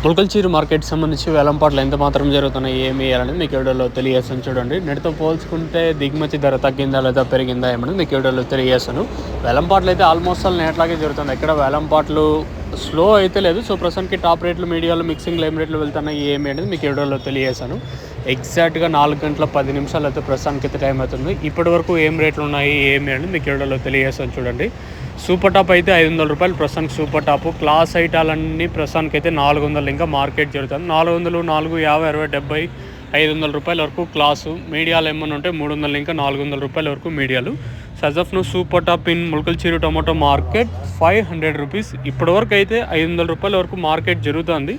ములకల్చీరు market సంబంధించి వేలంపాట్లు ఎంత మాత్రం జరుగుతున్నాయి, ఏమి అనేది మీకు వీడియోలో తెలియజేస్తాను. చూడండి, నెట్తో పోల్చుకుంటే దిగుమతి ధర తగ్గిందా లేదా పెరిగిందా ఏమని మీకు వీడియోలో తెలియజేస్తాను. వేలంపాట్లు అయితే ఆల్మోస్ట్ ఆల్ నేట్లాగే జరుగుతుంది. ఎక్కడ వేలంపాట్లు స్లో అయితే లేదు. సో ప్రస్తుతానికి టాప్ రేట్లు, మీడియాలో మిక్సింగ్లో ఏం రేట్లు వెళ్తున్నాయి ఏమి అనేది మీకు వీడియోలో తెలియజేస్తాను. ఎగ్జాక్ట్గా 4 గంటల 10 నిమిషాలు అయితే ప్రస్తుతానికి అయితే టైం అవుతుంది. ఇప్పటి వరకు ఏం రేట్లు ఉన్నాయి ఏమి అనేది మీకు వీడియోలో తెలియజేస్తాను. చూడండి, సూపర్ టాప్ అయితే 500 రూపాయలు ప్రస్తుతానికి సూపర్ టాప్. క్లాస్ ఐటాలన్నీ ప్రస్తుతానికి అయితే 400 ఇంకా మార్కెట్ జరుగుతుంది. 400, 4, 50, 60, 70, 500 రూపాయల వరకు క్లాసు. మీడియాలు ఏమన్నా ఉంటే 300 ఇంకా 400 రూపాయల వరకు మీడియాలు. సజఫ్ను సూపర్ టాప్ ఇన్ ములకల్చీరు టొమాటో మార్కెట్ 500 రూపీస్. ఇప్పటివరకు అయితే 500 రూపాయల వరకు మార్కెట్ జరుగుతుంది.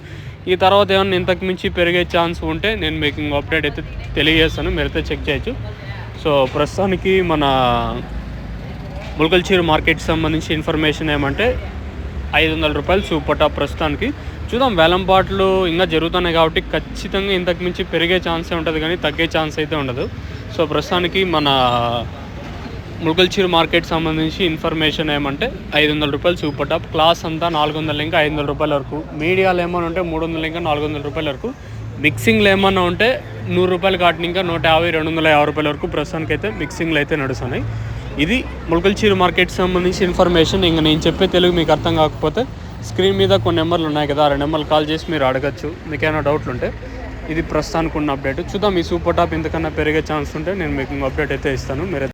ఈ తర్వాత ఏమన్నా ఇంతకు మించి పెరిగే ఛాన్స్ ఉంటే నేను మీకు అప్డేట్ అయితే తెలియజేస్తాను, మీరైతే చెక్ చేయొచ్చు. సో ప్రస్తుతానికి మన ములకల్చీరు మార్కెట్ సంబంధించి ఇన్ఫర్మేషన్ ఏమంటే 500 రూపాయలు సూపర్ టాప్ ప్రస్తుతానికి. చూద్దాం, వేలంపాట్లు ఇంకా జరుగుతున్నాయి కాబట్టి ఖచ్చితంగా ఇంతకు మించి పెరిగే ఛాన్సే ఉంటుంది, కానీ తగ్గే ఛాన్స్ అయితే ఉండదు. సో ప్రస్తుతానికి మన ములకల్చీరు మార్కెట్ సంబంధించి ఇన్ఫర్మేషన్ ఏమంటే 500 రూపాయలు సూపర్ టాప్. క్లాస్ అంతా 400 ఇంకా 500 రూపాయల వరకు. మీడియాలు ఏమైనా ఉంటే 300 ఇంకా 400 రూపాయల వరకు. మిక్సింగ్లు ఏమన్నా ఉంటే 100 రూపాయలు కాటిన ఇంకా 150, 250 రూపాయల వరకు ప్రస్తుతానికి అయితే మిక్సింగ్లు అయితే నడుస్తున్నాయి. ఇది ములకల్చీరు మార్కెట్ సంబంధించి ఇన్ఫర్మేషన్. ఇంకా నేను చెప్పే తెలుగు మీకు అర్థం కాకపోతే స్క్రీన్ మీద కొన్ని నెంబర్లు ఉన్నాయి కదా, 2 నెంబర్లు కాల్ చేసి మీరు అడగచ్చు మీకు ఏమైనా డౌట్లు ఉంటే. ఇది ప్రస్తుతానికి ఉన్న అప్డేట్. చూద్దాం, ఈ సూపర్ టాప్ ఇంతకన్నా పెరిగే ఛాన్స్ ఉంటే నేను మీకు అప్డేట్ అయితే ఇస్తాను. మీరు